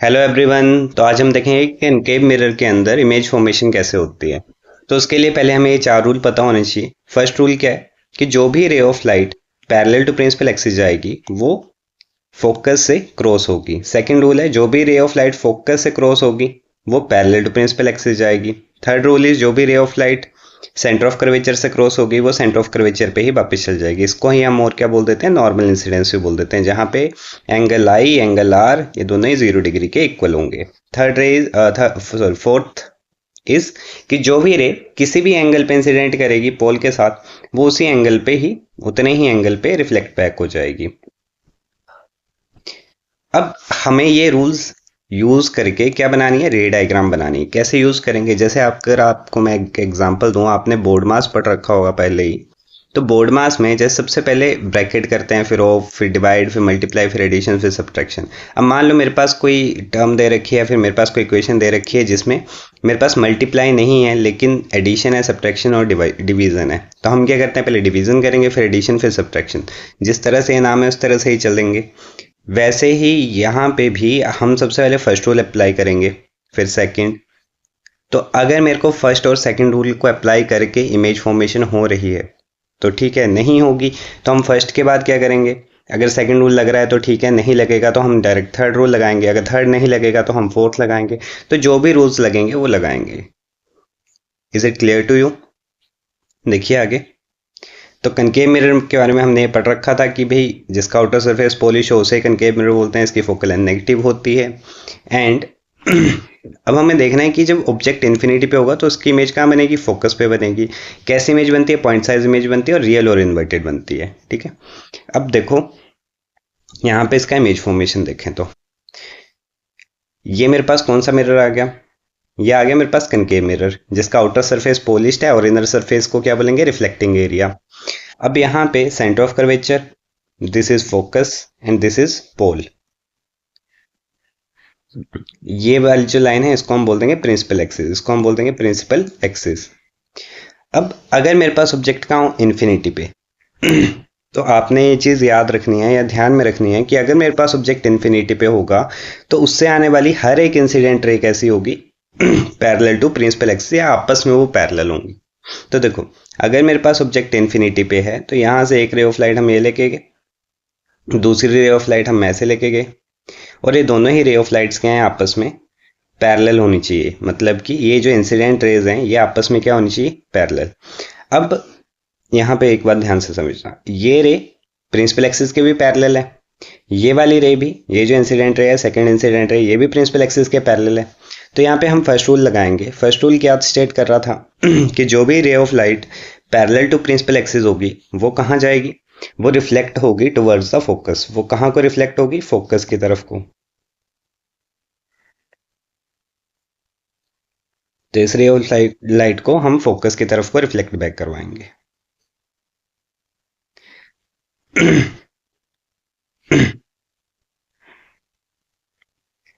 Hello everyone. तो आज हम देखेंगे कि कनकेव मिरर के अंदर इमेज फॉर्मेशन कैसे होती है। तो उसके लिए पहले हमें ये चार रूल पता होने चाहिए। फर्स्ट रूल क्या है कि जो भी ray of light parallel to principal axis जाएगी वो फोकस से क्रॉस होगी। सेकंड रूल है जो भी रे ऑफ लाइट फोकस से क्रॉस होगी वो पैरेलल टू प्रिंसिपल एक्सिस जाएगी। थर्ड रूल इज जो भी ray of light centre of curvature से क्रॉस होगी वो सेंटर ऑफ कर्वेचर पे ही वापस चल जाएगी। इसको ही हम और क्या बोल देते हैं, नॉर्मल इंसिडेंस भी बोल देते हैं, जहां पे एंगल आई एंगल आर ये दोनों ही 0 डिग्री के इक्वल होंगे। थर्ड रे सॉरी फोर्थ इज कि जो भी रे किसी भी एंगल पे इंसिडेंट करेगी पोल के साथ वो उसी एंगल पे ही उतने ही एंगल पे रिफ्लेक्ट बैक हो जाएगी। अब हमें ये रूल्स यूज करके क्या बनानी है, रे डायग्राम बनानी है। कैसे यूज करेंगे, जैसे अगर आपको मैं एक एग्जांपल दूं, आपने बोर्ड मास पढ़ रखा होगा पहले ही। तो बोर्ड मास में जैसे सबसे पहले ब्रैकेट करते हैं, फिर ऑफ, फिर डिवाइड, फिर मल्टीप्लाई, फिर एडिशन, फिर सब्ट्रैक्शन। अब मान लो मेरे पास कोई टर्म दे रखी है, फिर मेरे पास कोई इक्वेशन दे रखी है जिसमें मेरे पास मल्टीप्लाई नहीं है लेकिन एडिशन है, सब्ट्रैक्शन और डिवीजन है। तो हम क्या करते हैं, पहले डिवीजन करेंगे, फिर एडिशन, फिर सब्ट्रैक्शन। जिस तरह से ये नाम है उस तरह से ही चलेंगे। वैसे ही यहाँ पे भी हम सबसे पहले फर्स्ट रूल अप्लाई करेंगे, फिर सेकंड। तो अगर मेरे को फर्स्ट और सेकंड रूल को अप्लाई करके इमेज फॉर्मेशन हो रही है तो ठीक है, नहीं होगी तो हम फर्स्ट के बाद क्या करेंगे, अगर सेकंड रूल लग रहा है तो ठीक है, नहीं लगेगा तो हम डायरेक्ट थर्ड रूल लगाएंगे, अगर थर्ड नहीं लगेगा तो हम फोर्थ लगाएंगे। तो जो भी रूल्स लगेंगे वो लगाएंगे। Is it clear to you? देखिए आगे। तो कनकेव मिरर के बारे में हमने ये पढ़ रखा था कि भाई जिसका आउटर सरफेस पॉलिश हो उसे कनकेव मिरर बोलते हैं, इसकी फोकल लेंथ नेगेटिव होती है। एंड अब हमें देखना है कि जब ऑब्जेक्ट इन्फिनिटी पे होगा तो उसकी इमेज कहाँ बनेगी, फोकस पे बनेगी। कैसी इमेज बनती है, पॉइंट साइज इमेज बनती है और रियल और इन्वर्टेड बनती है। ठीक है, अब देखो यहाँ पे इसका इमेज फॉर्मेशन देखें तो ये मेरे पास कौन सा मिरर आ गया, ये आ गया मेरे पास कनकेव मिरर जिसका आउटर सरफेस पॉलिश्ड है और इनर सरफेस को क्या बोलेंगे, रिफ्लेक्टिंग एरिया। अब यहाँ पे centre of curvature, this is focus and this is pole. ये वाली जो लाइन है इसको हम बोल देंगे प्रिंसिपल एक्सिस, इसको हम बोल देंगे प्रिंसिपल एक्सिस। अब अगर मेरे पास ऑब्जेक्ट का हूं इन्फिनिटी पे तो आपने ये चीज याद रखनी है या ध्यान में रखनी है कि अगर मेरे पास ऑब्जेक्ट इन्फिनिटी पे होगा तो उससे आने वाली हर एक इंसिडेंट रे कैसी होगी, पैरेलल टू प्रिंसिपल एक्सिस, या आपस में वो पैरेलल होंगी। तो देखो अगर मेरे पास ऑब्जेक्ट इन्फिनिटी पे है तो यहां से एक रे ऑफ लाइट हम ये लेके गए, दूसरी रे ऑफ लाइट हम ऐसे लेके गए, और ये दोनों ही रे ऑफ लाइट्स क्या हैं, आपस में पैरेलल होनी चाहिए। मतलब कि ये जो इंसिडेंट रेज हैं ये आपस में क्या होनी चाहिए, पैरेलल। अब यहाँ पे एक बात ध्यान से समझना, ये रे प्रिंसिपल एक्सिस के भी पैरेलल है, ये वाली रे भी, ये जो इंसिडेंट रे है सेकंड इंसिडेंट रे, ये भी प्रिंसिपल एक्सिस के पैरेलल है। तो यहाँ पे हम फर्स्ट रूल लगाएंगे। फर्स्ट रूल क्या स्टेट कर रहा था कि जो भी ray of light parallel to principal axis होगी वो कहाँ जाएगी, वो रिफ्लेक्ट होगी टुवर्ड्स द फोकस। वो कहाँ को रिफ्लेक्ट होगी, फोकस की तरफ को। तो इस रे ऑफ लाइट को हम फोकस की तरफ को रिफ्लेक्ट बैक करवाएंगे।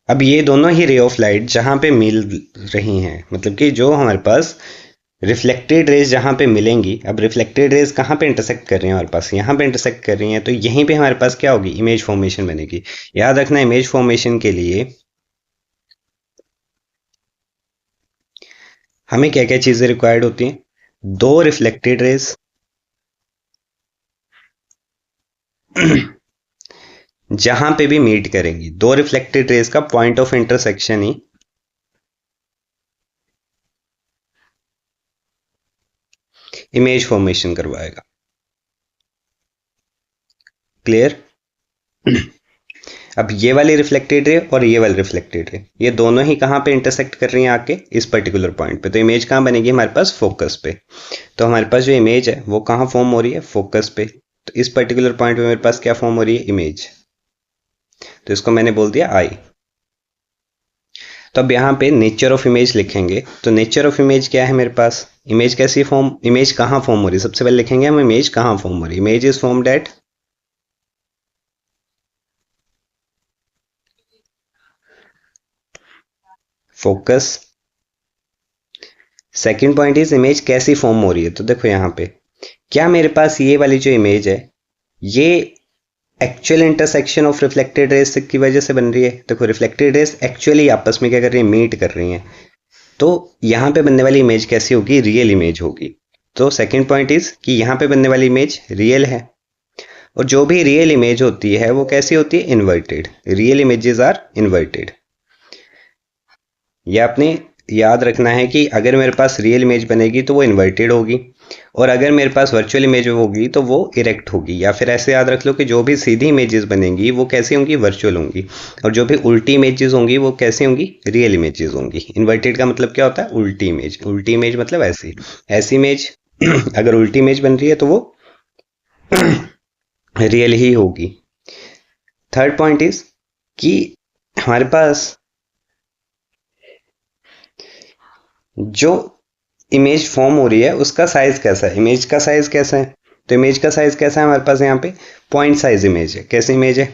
अब ये दोनों ही रे ऑफ लाइट जहां पे मिल रही हैं, मतलब कि जो हमारे पास रिफ्लेक्टेड रेज जहां पे मिलेंगी, अब रिफ्लेक्टेड रेज कहाँ पे इंटरसेक्ट कर रही हैं, हमारे पास यहाँ पे इंटरसेक्ट कर रही हैं, तो यहीं पे हमारे पास क्या होगी, इमेज फॉर्मेशन बनेगी। याद रखना इमेज फॉर्मेशन के लिए हमें क्या क्या चीजें रिक्वायर्ड होती हैं, दो रिफ्लेक्टेड रेज जहां पे भी मीट करेंगी, दो रिफ्लेक्टेड रेज का point of intersection he image formation करवाएगा। क्लियर? अब ये वाली रिफ्लेक्टेड रे और ये वाली रिफ्लेक्टेड रे ये दोनों ही कहाँ पे इंटरसेक्ट कर रही हैं, आके इस पर्टिकुलर पॉइंट पे। तो इमेज कहाँ बनेगी हमारे पास, फोकस पे। तो हमारे पास जो इमेज है वो कहाँ फॉर्म हो रही है, फोकस पे। तो इस पर्टिकुलर पॉइंट पे मेरे पास क्या फॉर्म हो रही है, इमेज। तो इसको मैंने बोल दिया आई। तो अब यहाँ पे नेचर ऑफ इमेज लिखेंगे। तो नेचर ऑफ इमेज क्या है मेरे पास, इमेज कैसी फॉर्म, इमेज कहाँ फॉर्म हो रही है, सबसे पहले लिखेंगे हम इमेज कहाँ फॉर्म हो रही है। Image is formed at focus. Second point is image कैसी फॉर्म हो रही है। तो देखो यहाँ पे क्या मेरे पास ये वाली जो इमेज है ये actual intersection of reflected rays की वजह से बन रही है। देखो रिफ्लेक्टेड रेस एक्चुअली आपस में क्या कर रही है, मीट कर रही हैं। तो यहाँ पे बनने वाली इमेज कैसी होगी, रियल इमेज होगी। तो सेकंड पॉइंट इज कि यहाँ पे बनने वाली इमेज रियल है, और जो भी रियल इमेज होती है वो कैसी होती है, inverted. Real images are inverted. ये आपने याद रखना है कि अगर मेरे पास रियल इमेज बनेगी तो वो इन्वर्टेड होगी, और अगर मेरे पास वर्चुअल इमेज होगी तो वो इरेक्ट होगी। या फिर ऐसे याद रख लो कि जो भी सीधी इमेजेस बनेंगी वो कैसी होंगी, वर्चुअल होंगी, और जो भी उल्टी इमेजेस होंगी वो कैसी होंगी, रियल इमेजेस होंगी। इन्वर्टेड का मतलब क्या होता है, उल्टी इमेज। उल्टी इमेज मतलब ऐसी ऐसी इमेज अगर उल्टी इमेज बन रही है तो वो रियल ही होगी। थर्ड पॉइंट इज कि हमारे पास जो इमेज फॉर्म हो रही है उसका साइज कैसा है, इमेज का साइज कैसा है। तो इमेज का साइज कैसा है हमारे पास, यहाँ पे पॉइंट साइज इमेज है। कैसी इमेज है,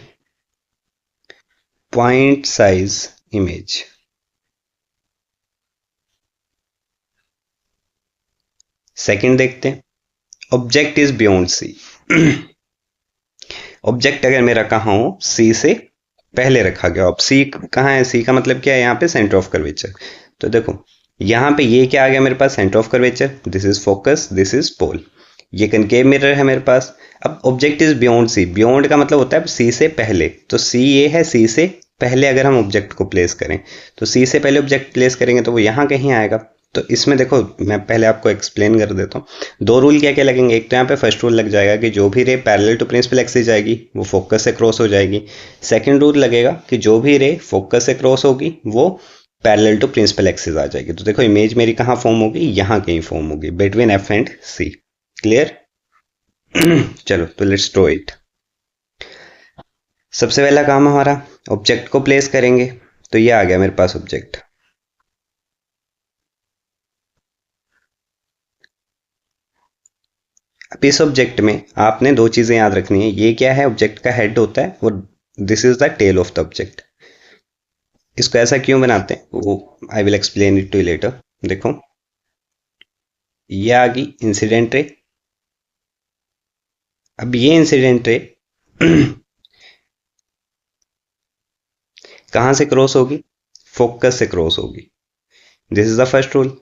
पॉइंट साइज इमेज। सेकंड देखते हैं, object is beyond C. Object अगर मेरा कहाँ हो, सी से पहले रखा गया। अब सी कहाँ है, सी का मतलब क्या है, यहाँ पे सेंटर ऑफ कर्वेचर। तो देखो यहाँ पे ये क्या आ गया मेरे पास, centre of curvature. This is focus, this is pole. ये कनकेव मिरर है मेरे पास। अब object is beyond C, beyond का मतलब होता है सी से पहले। तो सी ये है, सी से पहले अगर हम ऑब्जेक्ट को प्लेस करें, तो सी से पहले ऑब्जेक्ट प्लेस करेंगे तो वो यहाँ कहीं आएगा। तो इसमें देखो मैं पहले आपको एक्सप्लेन कर देता हूँ। दो रूल क्या क्या लगेंगे। एक तो यहाँ पे फर्स्ट रूल लग जाएगा कि जो भी रे पैरेलल टू प्रिंसिपल एक्सिस जाएगी वो फोकस से क्रॉस हो जाएगी। सेकंड रूल लगेगा कि जो भी रे फोकस से क्रॉस होगी वो पैरेलल टू प्रिंसिपल एक्सिस आ जाएगी। तो देखो इमेज मेरी कहाँ फॉर्म होगी, यहाँ कहीं फॉर्म होगी between F and C. Clear? चलो तो लेट्स ड्रॉ इट। सबसे पहला काम हमारा ऑब्जेक्ट को प्लेस करेंगे। तो ये आ गया मेरे पास ऑब्जेक्ट। अब इस ऑब्जेक्ट में आपने दो चीजें याद रखनी है। ये क्या है, ऑब्जेक्ट का हेड होता है, और this is the tail of the object. इसको ऐसा क्यों बनाते हैं वो I will explain it to later. देखो ये आ गई इंसिडेंट रे। अब ये इंसिडेंट रे कहां से क्रॉस होगी, फोकस से क्रॉस होगी। This is the first rule.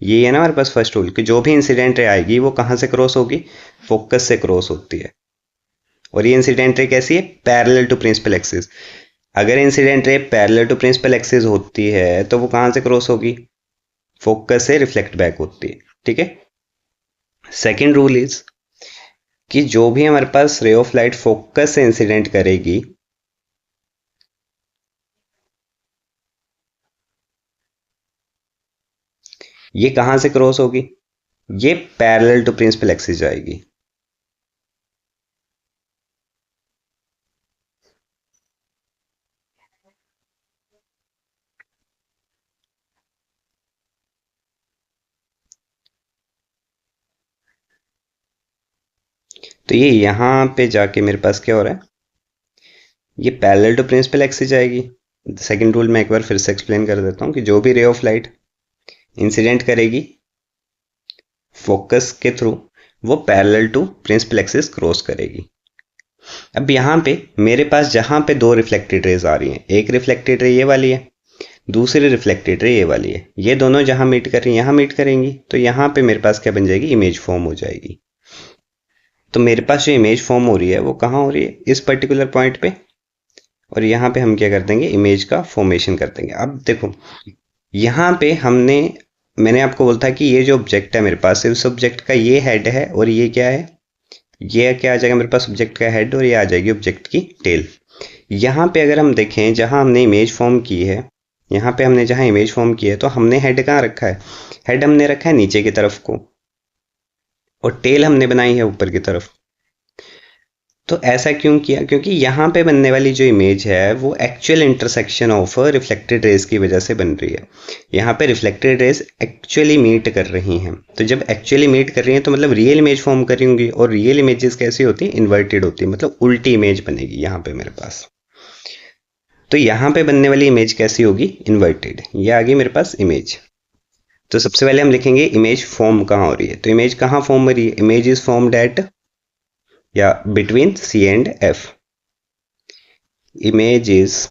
ये है ना हमारे पास फर्स्ट रूल कि जो भी इंसिडेंट रे आएगी वो कहां से क्रॉस होगी, फोकस से क्रॉस होती है। और ये इंसिडेंट रे कैसी है, पैरेलल टू प्रिंसिपल एक्सिस। अगर incident ray parallel to principal axis होती है तो वो कहां से क्रॉस होगी, फोकस से रिफ्लेक्ट बैक होती है। ठीक है। सेकेंड रूल इज कि जो भी हमारे पास रे ऑफ लाइट फोकस से इंसिडेंट करेगी ये कहां से क्रॉस होगी, ये पैरेलल टू प्रिंसिपल एक्सिस जाएगी। तो ये यहां पे जाके मेरे पास क्या हो रहा है, ये पैरेलल टू प्रिंसिपल एक्सिस जाएगी। सेकंड रूल मैं एक बार फिर से एक्सप्लेन कर देता हूं कि जो भी रे ऑफ लाइट इंसिडेंट करेगी फोकस के थ्रू वो parallel to principal axis cross करेगी। अब यहाँ पे मेरे पास जहां पे दो रिफ्लेक्टेड रेज आ रही हैं, एक रिफ्लेक्टेड रे ये वाली है, दूसरी रिफ्लेक्टेड रे ये वाली है, ये दोनों जहां मीट कर रही हैं यहाँ मीट करेंगी। तो यहाँ पे मेरे पास क्या बन जाएगी, इमेज फॉर्म हो जाएगी। तो मेरे पास जो इमेज फॉर्म हो रही है वो कहाँ हो रही है, इस पर्टिकुलर पॉइंट पे। और यहाँ पे हम क्या कर देंगे, इमेज का फॉर्मेशन कर देंगे। अब देखो यहाँ पे मैंने आपको बोला था कि ये जो ऑब्जेक्ट है मेरे पास, इस ऑब्जेक्ट का ये हेड है और ये क्या है, ये क्या आ जाएगा मेरे पास, ऑब्जेक्ट का हेड, और ये आ जाएगी ऑब्जेक्ट की टेल। यहाँ पे अगर हम देखें जहां हमने इमेज फॉर्म की है, यहाँ पे हमने जहां इमेज फॉर्म की है तो हमने हेड कहाँ रखा है, हेड हमने रखा है नीचे की तरफ को, और टेल हमने बनाई है ऊपर की तरफ। तो ऐसा क्यों किया, क्योंकि यहाँ पे बनने वाली जो इमेज है वो actual intersection of reflected raise की वजह से बन रही है। यहाँ पे रिफ्लेक्टेड रेज एक्चुअली मीट कर रही हैं। तो जब एक्चुअली मीट कर रही हैं तो मतलब रियल इमेज फॉर्म कर रही होंगी, और रियल इमेजेस कैसी होती है, इन्वर्टेड होती है, मतलब उल्टी इमेज बनेगी यहाँ पे मेरे पास। तो यहाँ पे बनने वाली इमेज कैसी होगी, इन्वर्टेड। ये आ गई मेरे पास इमेज। तो सबसे पहले हम लिखेंगे इमेज फॉर्म कहाँ हो रही है। तो इमेज कहाँ फॉर्म हो रही है, इमेज इज फॉर्म्ड एट या between C and F, image is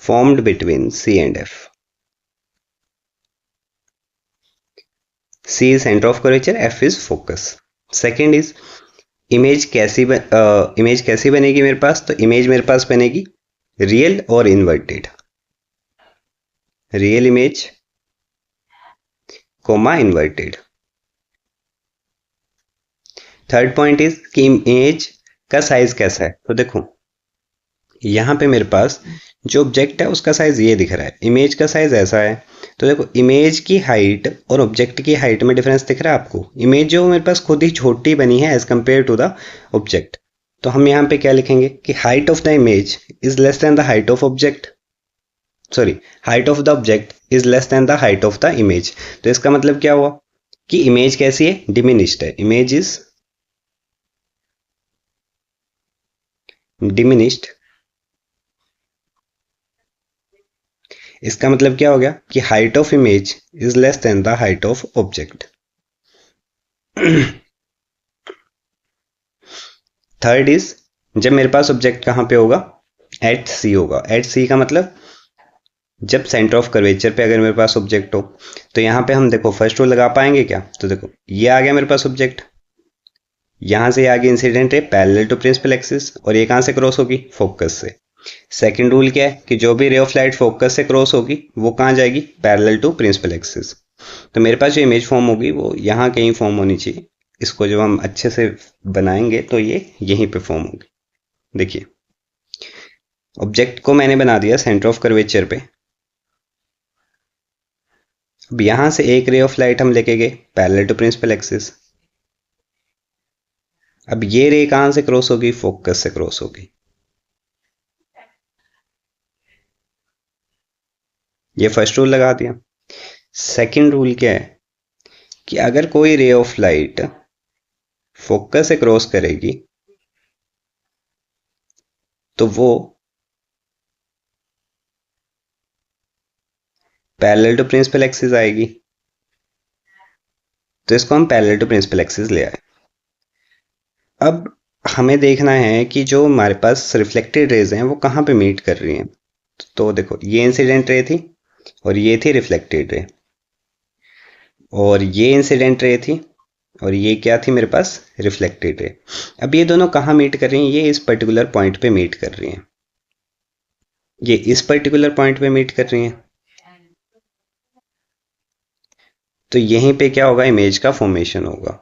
formed between C and F. C is center of curvature, F is focus. Second is image कैसी बनेगी मेरे पास, तो इमेज मेरे पास बनेगी रियल और inverted, real image coma inverted. Third point is कि image का size कैसा है, तो देखो यहां पे मेरे पास जो ऑब्जेक्ट है उसका साइज ये दिख रहा है, इमेज का साइज ऐसा है। तो देखो इमेज की हाइट और ऑब्जेक्ट की हाइट में डिफरेंस दिख रहा है आपको, इमेज जो मेरे पास खुद ही छोटी बनी है as compare to the object. तो हम यहाँ पे क्या लिखेंगे कि height of the image is less than the height of object, sorry height of the object is less than the height of the image. तो इसका मतलब क्या हुआ कि इमेज कैसी है, डिमिनिश्ड है, इमेज इज डिमिनिश्ड। इसका मतलब क्या हो गया कि height of image is less than the height of object. Third is जब मेरे पास ऑब्जेक्ट कहां पे होगा, एट सी होगा। एट सी का मतलब जब सेंटर ऑफ कर्वेचर पे अगर मेरे पास ऑब्जेक्ट हो, तो यहां पे हम देखो फर्स्ट रूल लगा पाएंगे क्या, तो देखो ये आ गया मेरे पास ऑब्जेक्ट, यहां से आगे incident ray parallel to principal axis, और ये कहां से क्रॉस होगी, फोकस से। सेकंड रूल क्या है कि जो भी रे ऑफ लाइट फोकस से क्रॉस होगी वो कहां जाएगी, पैरेलल टू प्रिंसिपल एक्सिस। तो मेरे पास जो इमेज फॉर्म होगी वो यहाँ कहीं फॉर्म होनी चाहिए, इसको जब हम अच्छे से बनाएंगे तो ये यहीं पे फॉर्म होगी। देखिए ऑब्जेक्ट को मैंने बना दिया सेंटर ऑफ कर्वेचर पे, अब यहां से एक रे ऑफ लाइट हम लेके गए पैरेलल टू प्रिंसिपल एक्सिस, अब ये रे कहां से क्रॉस होगी, फोकस से क्रॉस होगी। ये फर्स्ट रूल लगा दिया। सेकंड रूल क्या है कि अगर कोई रे ऑफ लाइट फोकस से क्रॉस करेगी तो वो पैरेलल टू प्रिंसिपल एक्सिस आएगी, तो इसको हम पैरेलल टू प्रिंसिपल एक्सिस ले आए। अब हमें देखना है कि जो हमारे पास रिफ्लेक्टेड रेज हैं वो कहां पे मीट कर रही हैं। तो देखो ये इंसिडेंट रे थी और ये थी रिफ्लेक्टेड रे, और ये इंसिडेंट रे थी और ये क्या थी मेरे पास, रिफ्लेक्टेड रे। अब ये दोनों कहां मीट कर रही हैं, ये इस पर्टिकुलर पॉइंट पे मीट कर रही हैं, ये इस पर्टिकुलर पॉइंट पे मीट कर रही हैं। तो यहीं पे क्या होगा, इमेज का फॉर्मेशन होगा।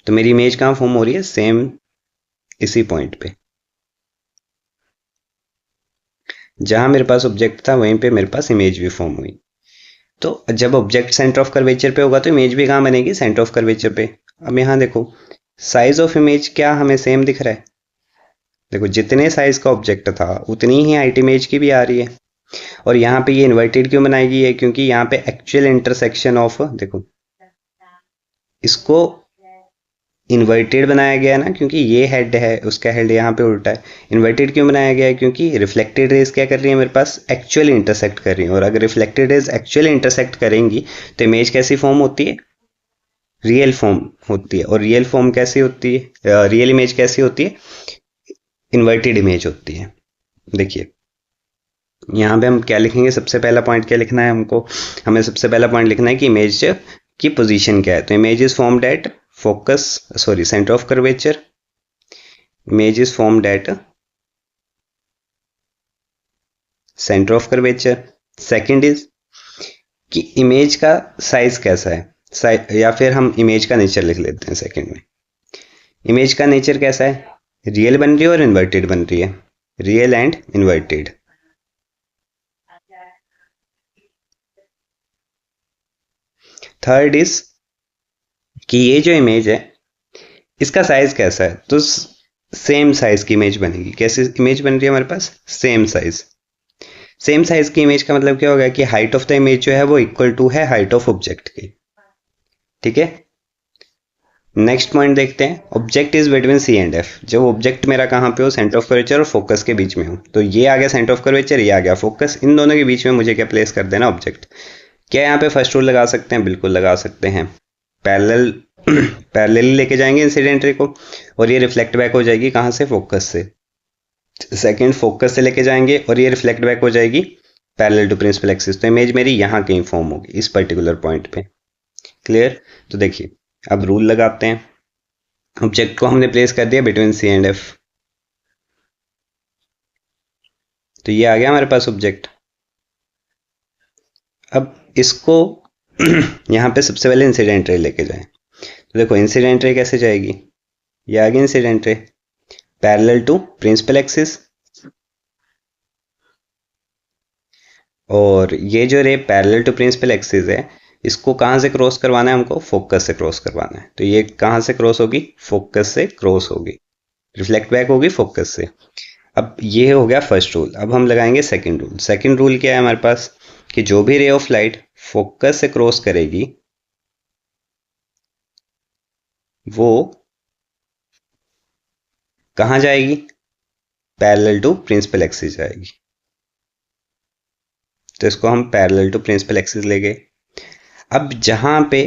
तो मेरी इमेज कहां फॉर्म हो रही है, सेम इसी पॉइंट पे, जहां मेरे पास ऑब्जेक्ट था वहीं पे मेरे पास इमेज भी फॉर्म हुई। तो जब ऑब्जेक्ट सेंटर ऑफ कर्वेचर पे होगा तो इमेज भी कहां बनेगी, सेंटर ऑफ कर्वेचर पे। अब यहां देखो साइज ऑफ इमेज क्या हमें सेम दिख रहा है, देखो जितने साइज का ऑब्जेक्ट था उतनी ही हाइट इमेज की भी आ रही है। और यहाँ पे ये इन्वर्टेड क्यों बनाई गई है, क्योंकि यहाँ पे एक्चुअल इंटरसेक्शन ऑफ, देखो इसको इन्वर्टेड बनाया गया है ना, क्योंकि ये हेड है उसका हेड यहाँ पे उल्टा है। इन्वर्टेड क्यों बनाया गया है, क्योंकि रिफ्लेक्टेड रेज क्या कर रही है मेरे पास, एक्चुअल इंटरसेक्ट कर रही है, और अगर रिफ्लेक्टेड रेज एक्चुअल इंटरसेक्ट करेंगी तो इमेज कैसी फॉर्म होती है, रियल फॉर्म होती है। और रियल फॉर्म कैसी होती है, रियल इमेज कैसी होती है, इन्वर्टेड इमेज होती है। देखिए यहाँ पे हम क्या लिखेंगे, सबसे पहला पॉइंट क्या लिखना है हमको, हमें सबसे पहला पॉइंट लिखना है कि इमेज की पोजीशन क्या है। तो image is formed at focus, sorry centre of curvature, image is formed at centre of curvature. Second is कि इमेज का साइज कैसा है, या फिर हम इमेज का नेचर लिख लेते हैं सेकंड में। इमेज का नेचर कैसा है, रियल बन रही है और इन्वर्टेड बन रही है, real and inverted. Third is कि ये जो इमेज है इसका साइज कैसा है, तो सेम साइज की इमेज बनेगी। कैसी इमेज बन रही है हमारे पास, सेम साइज। सेम साइज की इमेज का मतलब क्या होगा कि हाइट ऑफ द इमेज जो है वो इक्वल टू है हाइट ऑफ ऑब्जेक्ट की, ठीक है। नेक्स्ट पॉइंट देखते हैं, object is between C and F. जब ऑब्जेक्ट मेरा कहां पे हो, सेंटर ऑफ कर्वेचर और फोकस के बीच में हो, तो ये आ गया सेंटर ऑफ कर्वेचर, ये आ गया फोकस, इन दोनों के बीच में मुझे क्या प्लेस कर देना, ऑब्जेक्ट। क्या यहाँ पे फर्स्ट रूल लगा सकते हैं? बिल्कुल लगा सकते हैं। पैरेलल पैरेलल लेके जाएंगे इंसिडेंट रे को, और ये रिफ्लेक्ट बैक हो जाएगी कहाँ से? फोकस से। सेकंड, फोकस से लेके जाएंगे और ये रिफ्लेक्ट बैक हो जाएगी पैरेलल टू प्रिंसिपल एक्सिस। तो इमेज मेरी यहाँ कहीं फॉर्म होगी, इस पर्टिकुलर पॉइंट पे। क्लियर? तो देखिए, अब रूल लगाते हैं। ऑब्जेक्ट को हमने प्लेस कर दिया बिटवीन सी एंड एफ, तो ये आ गया हमारे पास ऑब्जेक्ट। अब इसको यहाँ पे सबसे पहले इंसिडेंट रे लेके जाएं। तो देखो इंसिडेंट रे कैसे जाएगी? ये आ गई incident ray parallel to principal axis, और ये जो रे पैरेलल टू प्रिंसिपल एक्सिस है, इसको कहाँ से क्रॉस करवाना है? हमको फोकस से क्रॉस करवाना है। तो ये कहाँ से क्रॉस होगी? फोकस से क्रॉस होगी, रिफ्लेक्ट बैक होगी फोकस से। अब ये हो गया फर्स्ट रूल। अब हम लगाएंगे सेकंड रूल। सेकंड रूल क्या है हमारे पास? कि जो भी रे ऑफ लाइट फोकस से क्रॉस करेगी वो कहाँ जाएगी? पैरेलल टू प्रिंसिपल एक्सिस जाएगी। तो इसको हम पैरेलल टू प्रिंसिपल एक्सिस ले गए। अब जहां पे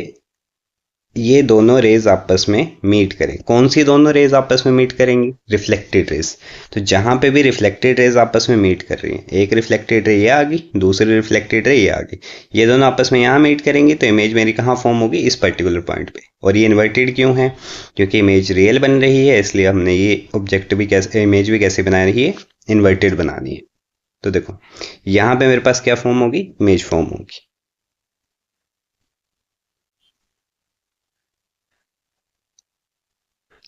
ये दोनों रेज आपस में मीट करें, कौन सी दोनों रेज आपस में मीट करेंगी? Reflected raise. तो जहां पे भी रिफ्लेक्टेड रेज आपस में मीट कर रही हैं, एक रिफ्लेक्टेड रे ये आ गई, दूसरी रिफ्लेक्टेड रे ये आ गई, ये दोनों आपस में यहाँ मीट करेंगी, तो इमेज मेरी कहाँ फॉर्म होगी? इस पर्टिकुलर पॉइंट पे। और ये इन्वर्टेड क्यों है? क्योंकि इमेज रियल बन रही है, इसलिए हमने ये ऑब्जेक्ट भी कैसे, इमेज भी कैसे बना रही है? इन्वर्टेड बनानी है। तो देखो यहाँ पे मेरे पास क्या फॉर्म होगी? इमेज फॉर्म होगी।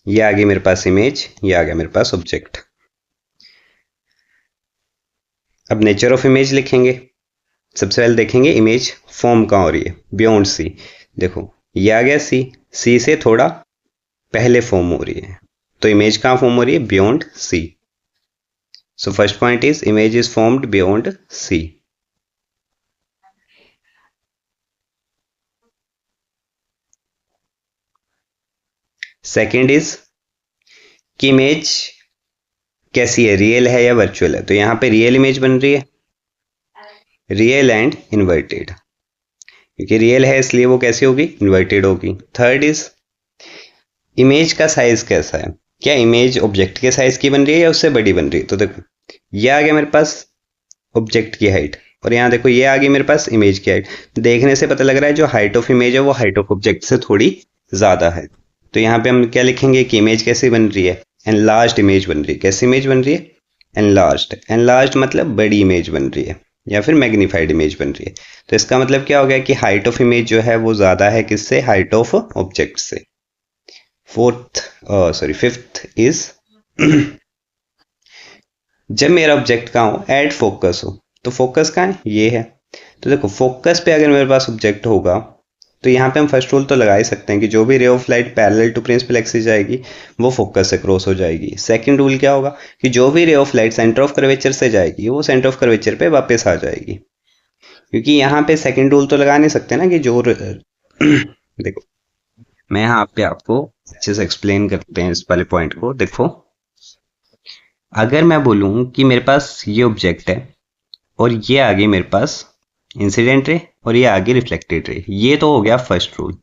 ये आ गई मेरे पास इमेज, ये आ गया मेरे पास ऑब्जेक्ट। अब नेचर ऑफ इमेज लिखेंगे। सबसे पहले देखेंगे इमेज फॉर्म कहाँ हो रही है? Beyond C. देखो ये आ गया सी, सी से थोड़ा पहले फॉर्म हो रही है, तो इमेज कहाँ फॉर्म हो रही है? Beyond C. So first point is image is formed beyond C. Second is कि इमेज कैसी है? रियल है या वर्चुअल है? तो यहाँ पे रियल इमेज बन रही है, रियल एंड इन्वर्टेड। क्योंकि रियल है इसलिए वो कैसी होगी? इन्वर्टेड होगी। थर्ड इज इमेज का साइज कैसा है? क्या इमेज ऑब्जेक्ट के साइज की बन रही है या उससे बड़ी बन रही है? तो देखो ये आ गया मेरे पास ऑब्जेक्ट की हाइट, और यहाँ देखो ये आ गई मेरे पास इमेज की हाइट। देखने से पता लग रहा है जो हाइट ऑफ इमेज है वो हाइट ऑफ ऑब्जेक्ट से थोड़ी ज्यादा है। तो यहाँ पे हम क्या लिखेंगे कि इमेज कैसी बन रही है? एनलार्ज्ड इमेज बन रही है। कैसी इमेज बन रही है? एनलार्ज्ड। एनलार्ज्ड मतलब बड़ी इमेज बन रही है, या फिर मैग्नीफाइड इमेज बन रही है। तो इसका मतलब क्या हो गया कि हाइट ऑफ इमेज जो है वो ज्यादा है किससे? हाइट ऑफ ऑब्जेक्ट से। फोर्थ सॉरी फिफ्थ इज जब मेरा ऑब्जेक्ट कहाँ हो? एट फोकस हो। तो फोकस कहाँ है? ये है। तो देखो फोकस पे अगर मेरे पास ऑब्जेक्ट होगा तो यहाँ पे हम फर्स्ट रूल तो लगा ही सकते हैं कि जो भी ray of light parallel to principal axis जाएगी वो फोकस से क्रॉस हो जाएगी। सेकंड रूल क्या होगा? कि जो भी ray of light centre of curvature से जाएगी वो सेंटर ऑफ कर्वेचर पे वापस आ जाएगी। क्योंकि यहाँ पे सेकंड रूल तो लगा नहीं सकते ना कि जो देखो मैं यहाँ पे आपको अच्छे से एक्सप्लेन करते हैं इस वाले पॉइंट को। देखो अगर मैं बोलूँ कि मेरे पास ये ऑब्जेक्ट है और ये आ गई मेरे पास इंसिडेंट रे और ये आ गई रिफ्लेक्टेड रे, ये तो हो गया फर्स्ट रूल।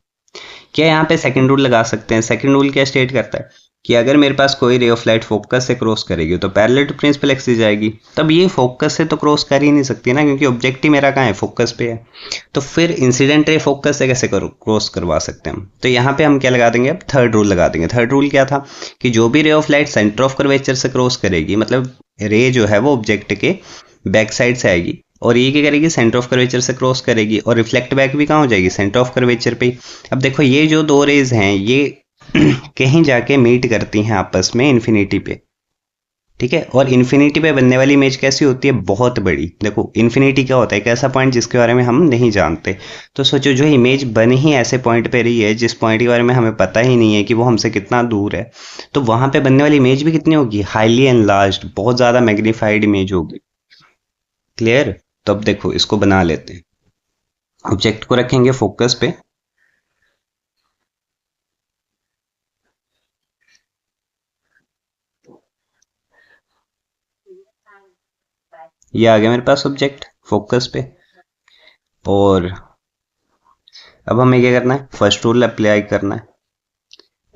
क्या यहाँ पे सेकंड रूल लगा सकते हैं? सेकंड रूल क्या स्टेट करता है कि अगर मेरे पास कोई रे ऑफ लाइट फोकस से क्रॉस करेगी तो पैरेलल टू प्रिंसिपल एक्सिस जाएगी। तब ये फोकस से तो क्रॉस कर ही नहीं सकती ना, क्योंकि ऑब्जेक्ट ही मेरा कहाँ है? फोकस पे है। तो फिर इंसिडेंट रे फोकस से कैसे क्रॉस करवा सकते हैं हम? तो यहाँ पे हम क्या लगा देंगे? अब थर्ड रूल लगा देंगे। थर्ड रूल क्या था? कि जो भी ray of light centre of curvature से क्रॉस करेगी, मतलब रे जो है वो ऑब्जेक्ट के बैक साइड से आएगी, और ये क्या करेगी? सेंटर ऑफ कर्वेचर से क्रॉस करेगी, और रिफ्लेक्ट बैक भी कहाँ हो जाएगी? सेंटर ऑफ कर्वेचर पे। अब देखो ये जो दो रेज हैं ये कहीं जाके मीट करती हैं आपस में इन्फिनिटी पे, ठीक है। और इन्फिनिटी पे बनने वाली इमेज कैसी होती है? बहुत बड़ी। देखो इन्फिनिटी क्या होता है? एक ऐसा पॉइंट जिसके बारे में हम नहीं जानते। तो सोचो जो इमेज बन ही ऐसे पॉइंट पे रही है जिस पॉइंट के बारे में हमें पता ही नहीं है कि वो हमसे कितना दूर है, तो वहां पे बनने वाली इमेज भी कितनी होगी? हाईली एनलार्ज्ड, बहुत ज्यादा मैग्नीफाइड इमेज होगी। क्लियर? तो अब देखो इसको बना लेते हैं। ऑब्जेक्ट को रखेंगे फोकस पे, ये आ गया मेरे पास ऑब्जेक्ट फोकस पे, और अब हमें क्या करना है, फर्स्ट रूल अप्लाई करना है,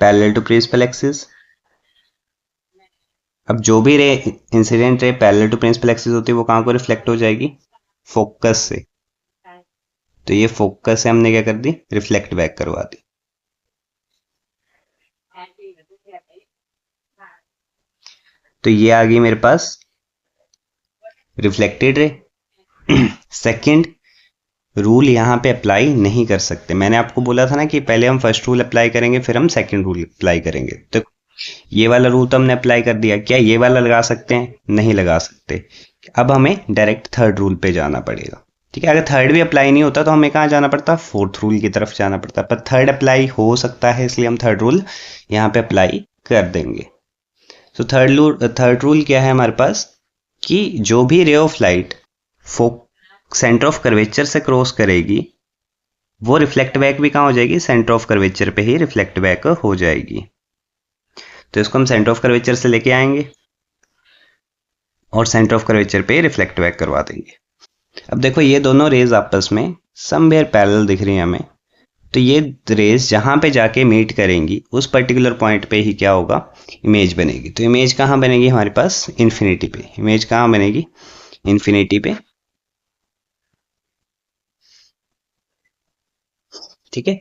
पैरेलल टू प्रिंसिपल एक्सिस। अब जो भी ray incident ray parallel to principal axis होती है वो कहाँ को रिफ्लेक्ट हो जाएगी, फोकस से। तो ये फोकस से हमने क्या कर दी, रिफ्लेक्ट बैक करवा दी। तो ये आ गई मेरे पास रिफ्लेक्टेड रे। सेकंड रूल यहाँ पे अप्लाई नहीं कर सकते। मैंने आपको बोला था ना कि पहले हम फर्स्ट रूल अप्लाई करेंगे फिर हम सेकंड रूल अप्लाई करेंगे। तो ये वाला रूल तो हमने अप्लाई कर दिया, क्या ये वाला लगा सकते हैं, नहीं लगा सकते। अब हमें डायरेक्ट थर्ड रूल पे जाना पड़ेगा। ठीक है, अगर थर्ड भी अप्लाई नहीं होता तो हमें कहाँ जाना पड़ता, फोर्थ रूल की तरफ जाना पड़ता, पर थर्ड अप्लाई हो सकता है इसलिए हम थर्ड रूल यहाँ पे अप्लाई कर देंगे। तो थर्ड रूल क्या है हमारे पास, कि जो भी ray of light centre of curvature से क्रॉस करेगी वो रिफ्लेक्ट बैक भी कहाँ हो जाएगी, सेंटर ऑफ कर्वेचर पे ही रिफ्लेक्ट बैक हो जाएगी। तो इसको हम सेंटर ऑफ कर्वेचर से लेके आएंगे और सेंटर ऑफ कर्वेचर पे रिफ्लेक्ट बैक करवा देंगे। अब देखो ये दोनों रेज आपस में समवेयर पैरेलल दिख रही है हमें। तो ये रेज जहां पे जाके मीट करेंगी उस पर्टिकुलर पॉइंट पे ही क्या होगा, इमेज बनेगी। तो इमेज कहाँ बनेगी हमारे पास, इन्फिनिटी पे। इमेज कहाँ बनेगी, इन्फिनिटी पे। ठीक है,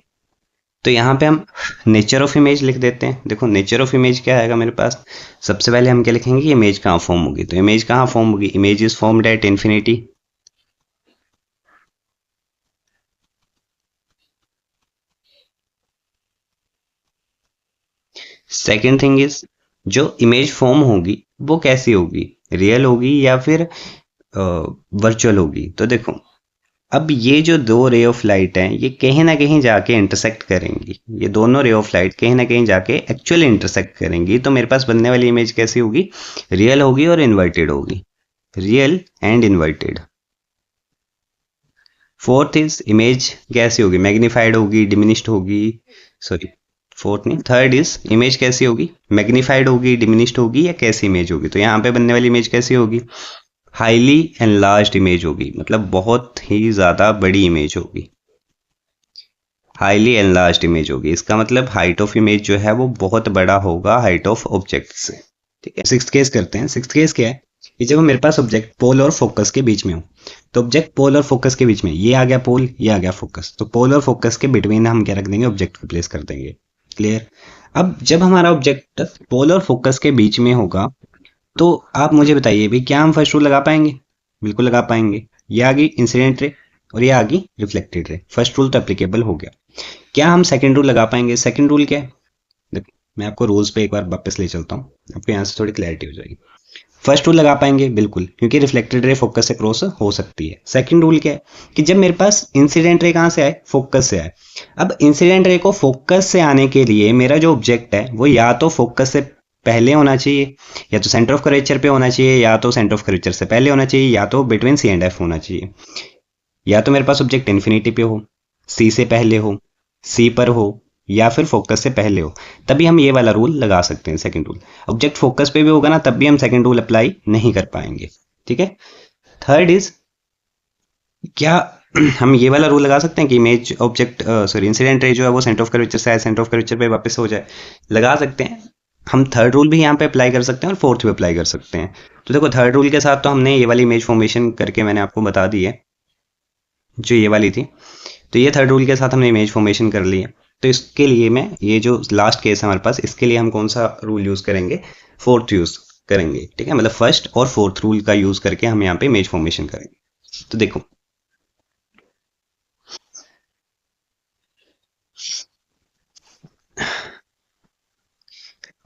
तो यहाँ पे हम नेचर ऑफ इमेज लिख देते हैं। देखो नेचर ऑफ इमेज क्या आएगा मेरे पास, सबसे पहले हम क्या लिखेंगे, इमेज कहाँ फॉर्म होगी। तो इमेज कहाँ फॉर्म होगी, image is formed at infinity. Second thing is, जो इमेज फॉर्म होगी वो कैसी होगी, रियल होगी या फिर वर्चुअल होगी। तो देखो अब ये जो दो रे ऑफ लाइट हैं ये कहीं ना कहीं जाके इंटरसेक्ट करेंगी। ये दोनों रे ऑफ लाइट कहीं ना कहीं जाके एक्चुअली इंटरसेक्ट करेंगी। तो मेरे पास बनने वाली इमेज कैसी होगी, रियल होगी और इन्वर्टेड होगी, real and inverted. Fourth is, image कैसी होगी, मैग्नीफाइड होगी, डिमिनिश्ड होगी, सॉरी फोर्थ नहीं, थर्ड इज इमेज कैसी होगी, मैग्नीफाइड होगी, डिमिनिश्ड होगी या कैसी इमेज होगी। तो यहाँ पे बनने वाली इमेज कैसी होगी, हाईली एनलार्ज्ड इमेज होगी, मतलब बहुत ही ज्यादा बड़ी इमेज होगी, हाईली एनलार्ज्ड इमेज होगी। इसका मतलब हाइट ऑफ इमेज जो है वो बहुत बड़ा होगा हाइट ऑफ ऑब्जेक्ट से। ठीक है, सिक्स्थ केस करते हैं। सिक्स्थ केस क्या है कि जब मेरे पास ऑब्जेक्ट पोल और फोकस के बीच में हो, तो ऑब्जेक्ट पोल और फोकस के बीच में, ये आ गया पोल, ये आ गया फोकस, तो पोल और फोकस के बिटवीन हम क्या रख देंगे, ऑब्जेक्ट को प्लेस कर देंगे। क्लियर। अब जब हमारा ऑब्जेक्ट पोल और फोकस के बीच में होगा तो आप मुझे बताइए भाई, क्या हम फर्स्ट रूल लगा पाएंगे, बिल्कुल लगा पाएंगे। ये आ गई इंसिडेंट रे और ये आ गई रिफ्लेक्टेड रे, फर्स्ट रूल तो एप्लीकेबल हो गया। क्या हम सेकंड रूल लगा पाएंगे, सेकंड रूल क्या है, देखो मैं आपको रूल्स पे एक बार वापस ले चलता हूँ, आपको यहाँ से थोड़ी क्लैरिटी हो जाएगी। फर्स्ट रूल लगा पाएंगे बिल्कुल, क्योंकि रिफ्लेक्टेड रे फोकस से क्रॉस हो सकती है। सेकंड रूल क्या है कि जब मेरे पास इंसिडेंट रे कहाँ से आए, फोकस से आए। अब इंसिडेंट रे को फोकस से आने के लिए मेरा जो ऑब्जेक्ट है वो या तो फोकस से पहले होना चाहिए, या तो सेंटर ऑफ कर्वेचर पे होना चाहिए, या तो सेंटर ऑफ कर्वेचर से पहले होना चाहिए, या तो बिटवीन सी एंड एफ होना चाहिए। या तो मेरे पास ऑब्जेक्ट इन्फिनिटी पे हो, सी से पहले हो, सी पर हो, या फिर फोकस से पहले हो, तभी हम ये वाला रूल लगा सकते हैं, सेकंड रूल। ऑब्जेक्ट फोकस पे भी होगा ना तब भी हम सेकंड रूल अप्लाई नहीं कर पाएंगे। ठीक है। थर्ड इज, क्या हम ये वाला रूल लगा सकते हैं कि image object sorry incident ray जो है वो सेंटर ऑफ कर्वेचर से आए, सेंटर ऑफ कर्वेचर पे वापस हो जाए, लगा सकते हैं। हम थर्ड रूल भी यहाँ पे अप्लाई कर सकते हैं और फोर्थ भी अप्लाई कर सकते हैं। तो देखो थर्ड रूल के साथ तो हमने ये वाली इमेज फॉर्मेशन करके मैंने आपको बता दी है, जो ये वाली थी। तो ये थर्ड रूल के साथ हमने इमेज फॉर्मेशन कर ली है। तो इसके लिए मैं, ये जो लास्ट केस है हमारे पास, इसके लिए हम कौन सा रूल यूज करेंगे, फोर्थ यूज करेंगे। ठीक है, मतलब फर्स्ट और फोर्थ रूल का यूज करके हम यहाँ पे इमेज फॉर्मेशन करेंगे। तो देखो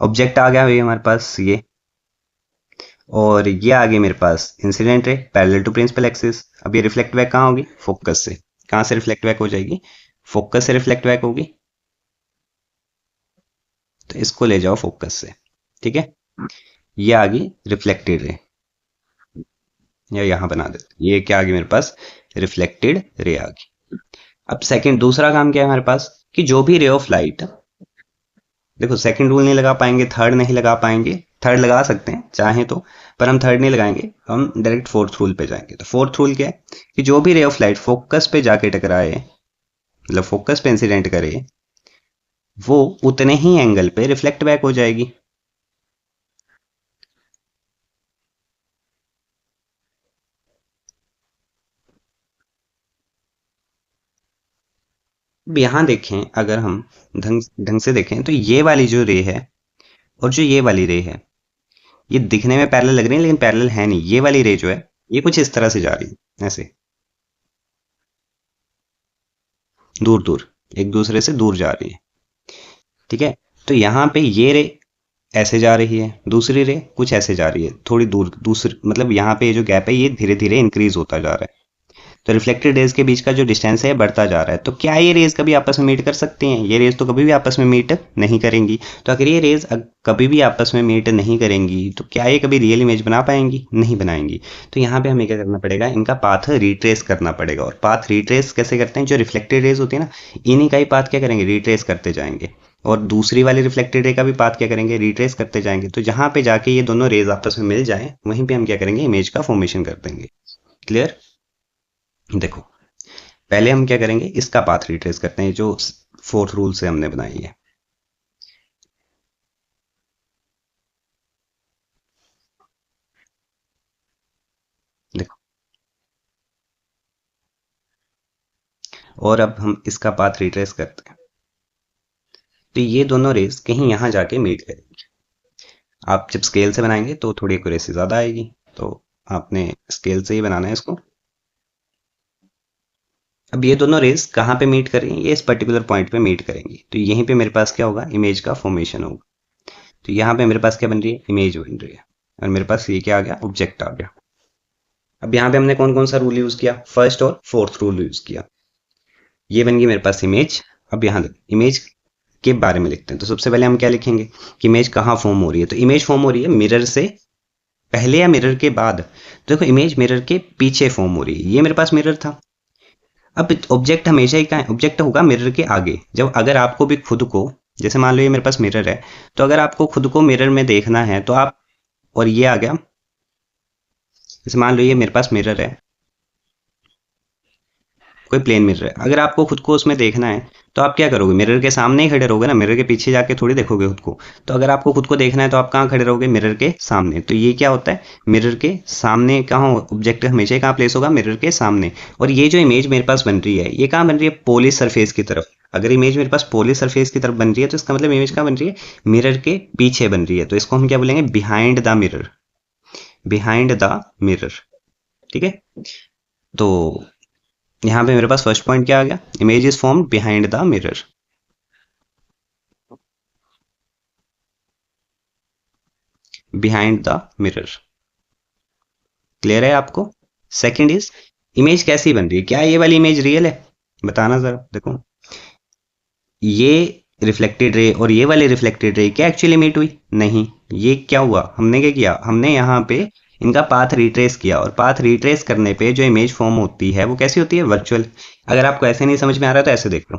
ऑब्जेक्ट आ गया भाई हमारे पास ये, और ये आ गई मेरे पास incident ray parallel to principal axis. अब ये रिफ्लेक्ट बैक कहाँ होगी, फोकस से। कहाँ से रिफ्लेक्ट बैक हो जाएगी, फोकस से रिफ्लेक्ट बैक होगी। तो इसको ले जाओ फोकस से। ठीक है, ये आ गई रिफ्लेक्टेड रे, या यहां बना देते, ये क्या आ गई मेरे पास, रिफ्लेक्टेड रे आ गई। अब सेकंड दूसरा काम क्या है हमारे पास, कि जो भी रे ऑफ लाइट, देखो सेकंड रूल नहीं लगा पाएंगे, थर्ड नहीं लगा पाएंगे, थर्ड लगा सकते हैं चाहे तो, पर हम थर्ड नहीं लगाएंगे, हम डायरेक्ट फोर्थ रूल पे जाएंगे। तो फोर्थ रूल क्या है कि जो भी रे ऑफ लाइट फोकस पे जाके टकराए मतलब फोकस पे इंसिडेंट करे, वो उतने ही एंगल पे रिफ्लेक्ट बैक हो जाएगी। अब यहाँ देखें, अगर हम ढंग ढंग से देखें तो ये वाली जो रे है और जो ये वाली रे है, ये दिखने में पैरेलल लग रही है लेकिन पैरेलल है नहीं। ये वाली रे जो है ये कुछ इस तरह से जा रही है, ऐसे दूर दूर, एक दूसरे से दूर जा रही है। ठीक है, तो यहाँ पे ये रे ऐसे जा रही है, दूसरी रे कुछ ऐसे जा रही है, थोड़ी दूर, दूसरी मतलब यहाँ पे ये जो गैप है ये धीरे धीरे इंक्रीज होता जा रहा है। तो रिफ्लेक्टेड रेज के बीच का जो डिस्टेंस है बढ़ता जा रहा है। तो क्या ये रेज कभी आपस में मीट कर सकती हैं? ये रेज तो कभी भी आपस में मीट नहीं करेंगी। तो अगर ये रेज कभी भी आपस में मीट नहीं करेंगी तो क्या ये कभी रियल इमेज बना पाएंगी? नहीं बनाएंगी। तो यहाँ पे हमें क्या करना पड़ेगा, इनका पाथ रिट्रेस करना पड़ेगा। और पाथ रिट्रेस कैसे करते हैं? जो रिफ्लेक्टेड रेज होती है ना, इन्हीं का ही पाथ क्या करेंगे, रिट्रेस करते जाएंगे। और दूसरी वाली रिफ्लेक्टेड रे का भी पाथ क्या करेंगे, रिट्रेस करते जाएंगे। तो जहां पे जाके ये दोनों रेज आपस में मिल जाए, वहीं पे हम क्या करेंगे, इमेज का फॉर्मेशन कर देंगे। क्लियर? देखो, पहले हम क्या करेंगे, इसका पाथ रिट्रेस करते हैं जो फोर्थ रूल से हमने बनाई है। देखो, और अब हम इसका पाथ रिट्रेस करते हैं, तो ये दोनों रेस कहीं यहां जाके मीट करेंगे। आप जब स्केल से बनाएंगे तो थोड़ी एक्यूरेसी ज्यादा आएगी, तो आपने स्केल से ही बनाना है इसको। अब ये दोनों रेस कहाँ पे मीट करेंगी, ये इस पर्टिकुलर पॉइंट पे मीट करेंगी। तो यहीं पे मेरे पास क्या होगा, इमेज का फॉर्मेशन होगा। तो यहाँ पे मेरे पास क्या बन रही है, इमेज बन रही है। और मेरे पास ये क्या आ गया, ऑब्जेक्ट आ गया। अब यहाँ पे हमने कौन कौन सा रूल यूज किया, फर्स्ट और फोर्थ रूल यूज किया। ये बन गई मेरे पास इमेज। अब यहाँ इमेज के बारे में लिखते हैं। तो सबसे पहले हम क्या लिखेंगे कि इमेज कहाँ फॉर्म हो रही है। तो इमेज फॉर्म हो रही है मिरर से पहले या मिरर के बाद। तो देखो, इमेज मिरर के पीछे फॉर्म हो रही है। ये मेरे पास मिरर था। अब ऑब्जेक्ट हमेशा ही कहाँ है, ऑब्जेक्ट होगा मिरर के आगे। जब अगर आपको भी खुद को, जैसे मान लो ये मेरे पास मिरर है, तो अगर आपको खुद को मिरर में देखना है तो आप, और ये आ गया, जैसे मान लो ये मेरे पास मिरर है, कोई प्लेन मिरर है। अगर आपको खुद को उसमें देखना है तो आप क्या करोगे, मिरर के सामने ही खड़े रहोगे ना, मिरर के पीछे जाके थोड़ी देखोगे खुद को। तो अगर आपको खुद को देखना है तो आप कहाँ खड़े रहोगे, मिरर के सामने। तो ये क्या होता है, मिरर के सामने कहाँ, ऑब्जेक्ट हमेशा ही कहाँ प्लेस होगा, मिरर के सामने। और ये जो इमेज मेरे पास बन रही है, ये कहाँ बन रही है, पोली सरफेस की तरफ। अगर इमेज मेरे पास पोली सरफेस की तरफ बन रही है तो इसका मतलब इमेज कहाँ बन रही है, मिरर के पीछे बन रही है। तो इसको हम क्या बोलेंगे, behind the mirror, behind the mirror. ठीक है, तो यहाँ पे मेरे पास फर्स्ट पॉइंट क्या आ गया, image is formed behind the mirror. Behind the mirror, clear है आपको? सेकंड इज, इमेज कैसी बन रही है, क्या ये वाली इमेज रियल है, बताना जरा। देखो, ये रिफ्लेक्टेड रे और ये वाली रिफ्लेक्टेड रे क्या एक्चुअली मीट हुई? नहीं। ये क्या हुआ, हमने क्या किया, हमने यहाँ पे इनका पाथ रिट्रेस किया। और पाथ रिट्रेस करने पे जो इमेज फॉर्म होती है वो कैसी होती है, वर्चुअल। अगर आपको ऐसे नहीं समझ में आ रहा तो ऐसे देख लो।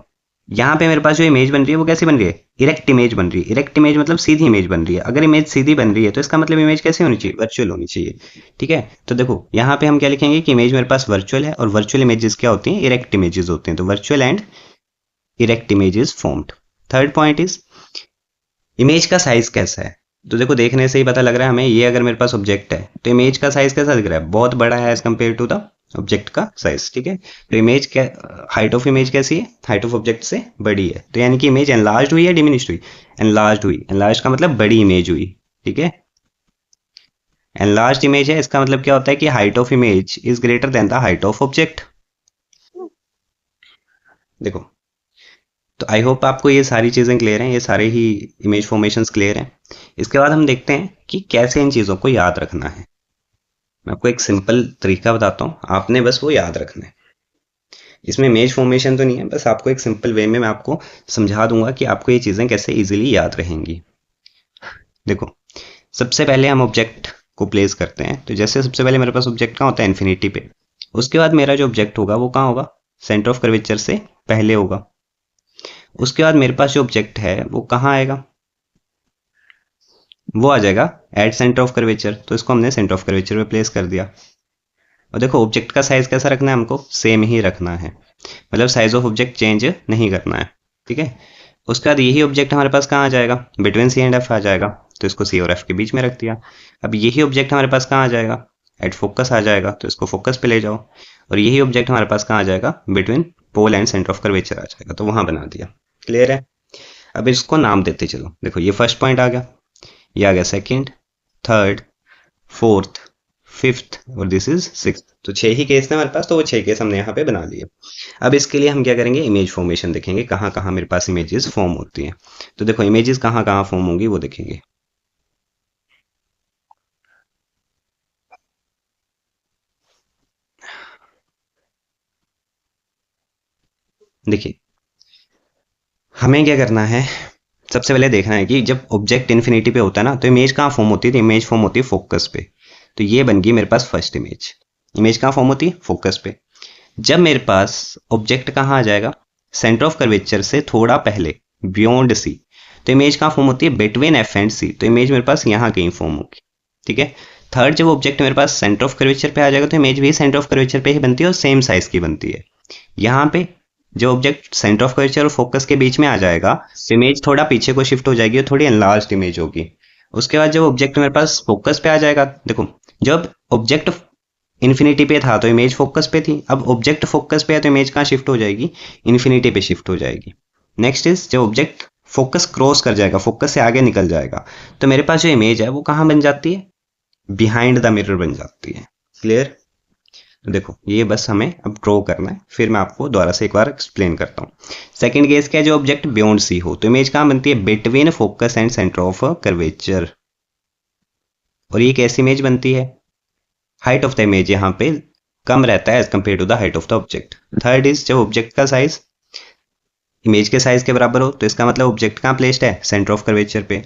यहाँ पे मेरे पास जो इमेज बन रही है वो कैसी बन रही है, इरेक्ट इमेज बन रही है। इरेक्ट इमेज मतलब सीधी इमेज बन रही है। अगर इमेज सीधी बन रही है तो इसका मतलब इमेज कैसी होनी चाहिए, वर्चुअल होनी चाहिए। ठीक है, तो देखो यहाँ पे हम क्या लिखेंगे कि इमेज मेरे पास वर्चुअल है, और वर्चुअल इमेजेस क्या होती हैं, इरेक्ट इमेजेस होते हैं। तो virtual and erect images formed. Third point is, image का साइज कैसा है। तो देखो, देखने से ही पता लग रहा है हमें, ये अगर मेरे पास ऑब्जेक्ट है तो इमेज का साइज कैसा दिख रहा है, बहुत बड़ा है as compare to the object का साइज। ठीक है, तो इमेज क्या, हाइट ऑफ इमेज कैसी है, हाइट ऑफ ऑब्जेक्ट से बड़ी है। तो यानी कि इमेज एनलार्ज हुई या डिमिनिश्ड हुई, एनलार्ज हुई। एनलार्ज का मतलब बड़ी इमेज हुई। ठीक है, एनलार्ज इमेज है, इसका मतलब क्या होता है कि height of image is greater than the height of object. देखो, तो आई होप आपको ये सारी चीज़ें क्लियर हैं, ये सारे ही इमेज फॉर्मेशंस क्लियर हैं। इसके बाद हम देखते हैं कि कैसे इन चीज़ों को याद रखना है। मैं आपको एक सिंपल तरीका बताता हूँ, आपने बस वो याद रखना है। इसमें इमेज फॉर्मेशन तो नहीं है, बस आपको एक सिंपल वे में मैं आपको समझा दूंगा कि आपको ये चीज़ें कैसे इजीली याद रहेंगी। देखो, सबसे पहले हम ऑब्जेक्ट को प्लेस करते हैं। तो जैसे सबसे पहले मेरे पास ऑब्जेक्ट कहाँ होता है, इन्फिनिटी पे। उसके बाद मेरा जो ऑब्जेक्ट होगा वो कहाँ होगा, सेंटर ऑफ कर्वेचर से पहले होगा। उसके बाद मेरे पास जो ऑब्जेक्ट है वो कहाँ आएगा, वो आ जाएगा एट सेंटर ऑफ कर्वेचर। तो इसको हमने सेंटर ऑफ कर्वेचर पे प्लेस कर दिया। और देखो, ऑब्जेक्ट का साइज कैसा रखना है, हमको सेम ही रखना है। मतलब साइज ऑफ ऑब्जेक्ट चेंज नहीं करना है, ठीक है। उसके बाद यही ऑब्जेक्ट हमारे पास कहाँ आ जाएगा, बिटवीन सी एंड एफ आ जाएगा, तो इसको सी और एफ के बीच में रख दिया। अब यही ऑब्जेक्ट हमारे पास कहाँ आ जाएगा, एट फोकस आ जाएगा, तो इसको फोकस पे ले जाओ। और यही ऑब्जेक्ट हमारे पास कहाँ आ जाएगा, between pole and centre of curvature आ जाएगा, तो वहां बना दिया। क्लियर है। अब इसको नाम देते चलो। देखो ये फर्स्ट पॉइंट आ गया, ये आ गया सेकेंड, थर्ड, फोर्थ, फिफ्थ और दिस इज सिक्स। तो 6 ही केस थे हमारे पास, तो वो 6 केस हमने यहाँ पे बना लिए। अब इसके लिए हम क्या करेंगे, इमेज फॉर्मेशन देखेंगे, कहाँ कहाँ मेरे पास इमेजेस फॉर्म होती हैं। तो देखो इमेजेस कहाँ कहाँ फॉर्म होंगी वो देखेंगे। देखिए हमें क्या करना है, सबसे पहले देखना है कि जब ऑब्जेक्ट इन्फिनिटी पे होता है ना, तो इमेज कहाँ फॉर्म होती है, तो इमेज फॉर्म होती है फोकस पे। तो ये बन गई मेरे पास फर्स्ट इमेज। इमेज कहाँ फॉर्म होती है, फोकस पे। जब मेरे पास ऑब्जेक्ट कहाँ आ जाएगा, सेंटर ऑफ कर्वेचर से थोड़ा पहले, बियॉन्ड सी, तो इमेज कहाँ फॉर्म होती है, बिटवीन एफ एंड सी, तो इमेज मेरे पास यहाँ कहीं फॉर्म होगी, ठीक है। थर्ड, जब ऑब्जेक्ट मेरे पास सेंटर ऑफ कर्वेचर पे आ जाएगा, तो इमेज भी सेंटर ऑफ कर्वेचर पे ही बनती है और सेम साइज की बनती है। यहाँ पे जो ऑब्जेक्ट सेंटर ऑफ कर्वेचर और फोकस के बीच में आ जाएगा, तो इमेज थोड़ा पीछे को शिफ्ट हो जाएगी और थोड़ी एनलार्ज्ड इमेज होगी। उसके बाद जब ऑब्जेक्ट मेरे पास फोकस पे आ जाएगा, देखो जब ऑब्जेक्ट इन्फिनिटी पे था तो इमेज फोकस पे थी, अब ऑब्जेक्ट फोकस पे है तो इमेज कहाँ शिफ्ट हो जाएगी, इन्फिनिटी पे शिफ्ट हो जाएगी। नेक्स्ट इज जब ऑब्जेक्ट फोकस क्रॉस कर जाएगा, फोकस से आगे निकल जाएगा, तो मेरे पास जो इमेज है वो कहाँ बन जाती है, बिहाइंड द मिरर बन जाती है। क्लियर। तो देखो ये बस हमें अब ड्रॉ करना है, फिर मैं आपको दोबारा से एक बार एक्सप्लेन करता हूँ। सेकंड केस क्या है, जो ऑब्जेक्ट बियॉन्ड सी हो, तो इमेज कहाँ बनती है, between focus and centre of curvature. और ये कैसी इमेज बनती है, हाइट ऑफ द इमेज यहाँ पे कम रहता है as compare to the height of the object. Third is जब ऑब्जेक्ट का साइज इमेज के साइज के बराबर हो, तो इसका मतलब ऑब्जेक्ट कहाँ प्लेस्ड है, सेंटर ऑफ कर्वेचर पे।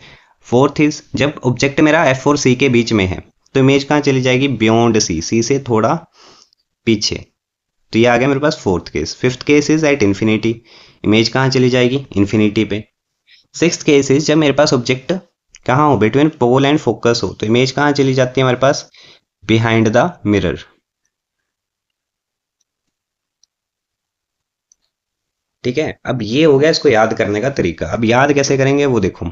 फोर्थ इज जब ऑब्जेक्ट मेरा एफ और सी के बीच में है, तो इमेज कहाँ चली जाएगी, बियॉन्ड सी, सी से थोड़ा पीछे। तो ये आ गया मेरे पास fourth case. Fifth case is at infinity, image कहाँ चली जाएगी, इन्फिनिटी पे। सिक्स्थ केस इज जब मेरे पास ऑब्जेक्ट कहाँ हो, बिटवीन पोल एंड फोकस हो, तो इमेज कहाँ चली जाती है हमारे पास, बिहाइंड द मिरर। ठीक है। अब ये हो गया इसको याद करने का तरीका। अब याद कैसे करेंगे वो देखो,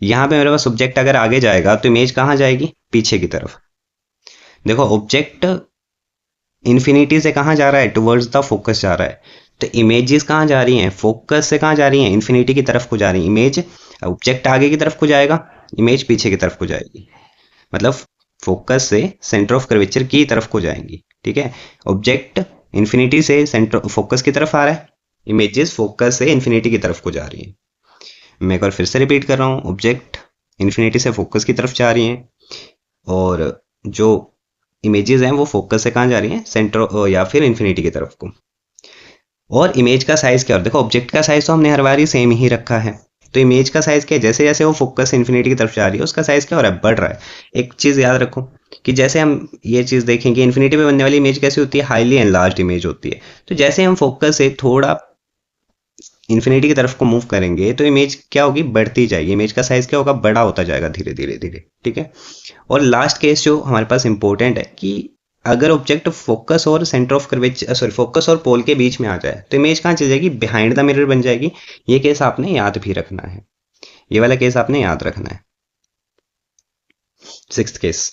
यहाँ पे मेरे पास ऑब्जेक्ट अगर आगे जाएगा तो इमेज कहाँ जाएगी, पीछे की तरफ। देखो ऑब्जेक्ट इन्फिनिटी से कहाँ जा रहा है, टुवर्ड्स द फोकस जा रहा है, तो इमेजेस कहाँ जा रही हैं, फोकस से कहाँ जा रही हैं, इन्फिनिटी की तरफ को जा रही है इमेज। ऑब्जेक्ट आगे की तरफ को जाएगा, इमेज पीछे की तरफ को जाएगी, मतलब फोकस से सेंटर ऑफ कर्वेचर की तरफ को जाएंगी, ठीक है। ऑब्जेक्ट इन्फिनिटी से सेंटर फोकस की तरफ आ रहा है, इमेजेस फोकस से इन्फिनिटी की तरफ को जा रही हैं। मैं एक बार फिर से रिपीट कर रहा हूँ, ऑब्जेक्ट इन्फिनिटी से फोकस की तरफ जा रही हैं, और जो इमेजेस हैं वो फोकस से कहाँ जा रही हैं, सेंटर या फिर इन्फिनिटी की तरफ को। और इमेज का साइज क्या, और देखो ऑब्जेक्ट का साइज तो हमने हर बार ही सेम ही रखा है, तो इमेज का साइज क्या है, जैसे जैसे वो फोकस इन्फिनिटी की तरफ जा रही है उसका साइज क्या हो रहा है, बढ़ रहा है। एक चीज याद रखो कि जैसे हम ये चीज देखेंगे, इन्फिनिटी पे बनने वाली इमेज कैसी होती है, हाईली एनलार्ज्ड इमेज होती है। तो जैसे हम फोकस से थोड़ा इन्फिनिटी की तरफ को मूव करेंगे तो इमेज क्या होगी, बढ़ती जाएगी, इमेज का साइज क्या होगा, बड़ा होता जाएगा धीरे धीरे धीरे, ठीक है। और लास्ट केस जो हमारे पास इंपॉर्टेंट है कि अगर ऑब्जेक्ट फोकस और centre of curvature, sorry focus और पोल के बीच में आ जाए, तो इमेज कहाँ चली जाएगी, बिहाइंड द मिरर बन जाएगी। ये केस आपने याद भी रखना है, ये वाला केस आपने याद रखना है। सिक्स्थ केस,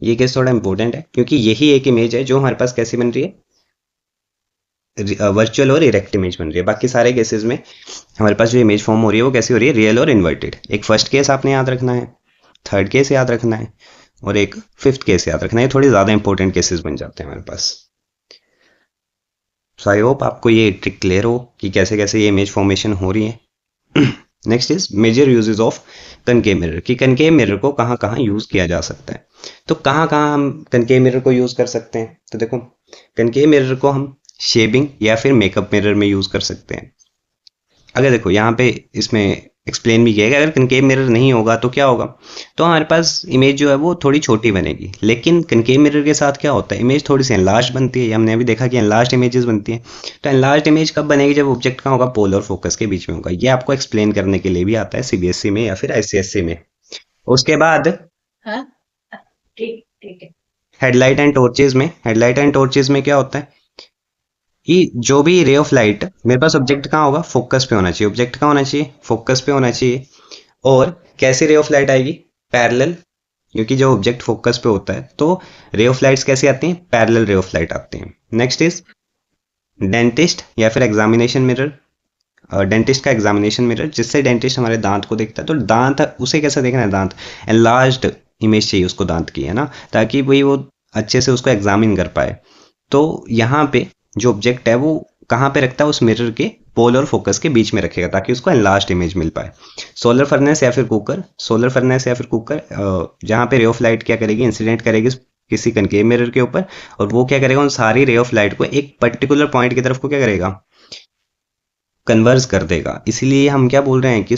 ये केस थोड़ा इंपॉर्टेंट है क्योंकि यही एक इमेज है जो हमारे पास कैसी बन रही है, वर्चुअल और इरेक्ट इमेज बन रही है। बाकी सारे केसेस में हमारे पास जो इमेज फॉर्म हो रही है वो कैसी हो रही है, रियल और इन्वर्टेड। एक फर्स्ट केस आपने याद रखना है, थर्ड केस याद रखना है, और एक फिफ्थ केस याद रखना है। थोड़े ज्यादा इंपॉर्टेंट केसेस बन जाते हैं हमारे पास। सो आई होप आपको ये ट्रिक क्लियर हो कि कैसे कैसे ये इमेज फॉर्मेशन हो रही है। Next is major uses of concave mirror, कि कनकेव मिरर को कहाँ कहाँ यूज किया जा सकता है। तो कहाँ कहाँ हम कनकेव मिरर को यूज कर सकते हैं, तो देखो कनकेव मिरर को हम शेपिंग या फिर मेकअप मिरर में यूज कर सकते हैं। अगर देखो यहाँ पे इसमें एक्सप्लेन भी किया है, अगर कनकेव मिरर नहीं होगा तो क्या होगा, तो हमारे पास इमेज जो है वो थोड़ी छोटी बनेगी। लेकिन कनकेव मिरर के साथ क्या होता है, इमेज थोड़ी सी एनलार्ज बनती है, ये हमने अभी देखा कि एनलार्ज इमेजेस बनती हैं। तो एनलार्ज इमेज कब बनेगी, जब ऑब्जेक्ट कहाँ होगा, पोल और फोकस के बीच में होगा। ये आपको एक्सप्लेन करने के लिए भी आता है सीबीएसई में या फिर आईसीएसई में। उसके बाद हाँ ठीक ठीक है। हेडलाइट एंड टॉर्चेज में क्या होता है, कि जो भी रे ऑफ लाइट मेरे पास ऑब्जेक्ट कहाँ होगा, फोकस पे होना चाहिए। ऑब्जेक्ट कहाँ होना चाहिए, फोकस पे होना चाहिए। और कैसी रे ऑफ लाइट आएगी, पैरेलल, क्योंकि जो ऑब्जेक्ट फोकस पे होता है तो रे ऑफ लाइट्स कैसी आती हैं, पैरेलल रे ऑफ लाइट आती हैं। नेक्स्ट इज डेंटिस्ट या फिर एग्जामिनेशन मिरर। डेंटिस्ट का एग्जामिनेशन मिरर, जिससे डेंटिस्ट हमारे दांत को देखता है, तो दांत उसे कैसा देखना है, दांत एनलार्ज्ड इमेज चाहिए उसको दांत की, है ना, ताकि वही वो अच्छे से उसको एग्जामिन कर पाए। तो यहाँ पे जो ऑब्जेक्ट है वो कहाँ पे रखता है, उस मिरर के पोल और फोकस के बीच में रखेगा ताकि उसको एनलार्ज्ड इमेज मिल पाए। सोलर फर्नेस या फिर कुकर, सोलर फर्नेस या फिर कुकर, जहाँ पे रे ऑफ लाइट क्या करेगी, इंसिडेंट करेगी किसी कनकेव मिरर के ऊपर, और वो क्या करेगा, उन सारी रे ऑफ लाइट को एक पर्टिकुलर पॉइंट की तरफ को क्या करेगा, कन्वर्ज कर देगा। इसीलिए हम क्या बोल रहे हैं कि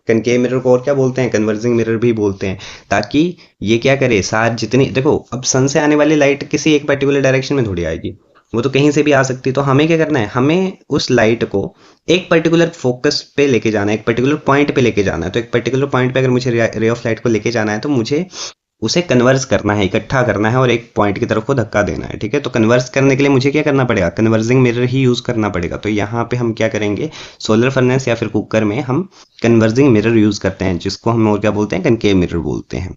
कनकेव मिरर को और क्या बोलते हैं, कन्वर्जिंग मिरर भी बोलते हैं। ताकि ये क्या करे, सार जितनी, देखो अब सन से आने वाली लाइट किसी एक पर्टिकुलर डायरेक्शन में थोड़ी आएगी, वो तो कहीं से भी आ सकती है। तो हमें क्या करना है, हमें उस लाइट को एक पर्टिकुलर फोकस पे लेके जाना है, एक पर्टिकुलर पॉइंट पे लेके जाना है। तो एक पर्टिकुलर पॉइंट पे अगर मुझे रे ऑफ लाइट को लेके जाना है तो मुझे उसे कन्वर्स करना है, इकट्ठा करना है और एक पॉइंट की तरफ को धक्का देना है। ठीक है, तो कन्वर्स करने के लिए मुझे क्या करना पड़ेगा, कन्वर्जिंग मिरर ही यूज करना पड़ेगा। तो यहाँ पे हम क्या करेंगे, सोलर फर्नेस या फिर कुकर में हम कन्वर्जिंग मिरर यूज करते हैं, जिसको हम और क्या बोलते हैं, कनकेव मिरर बोलते हैं।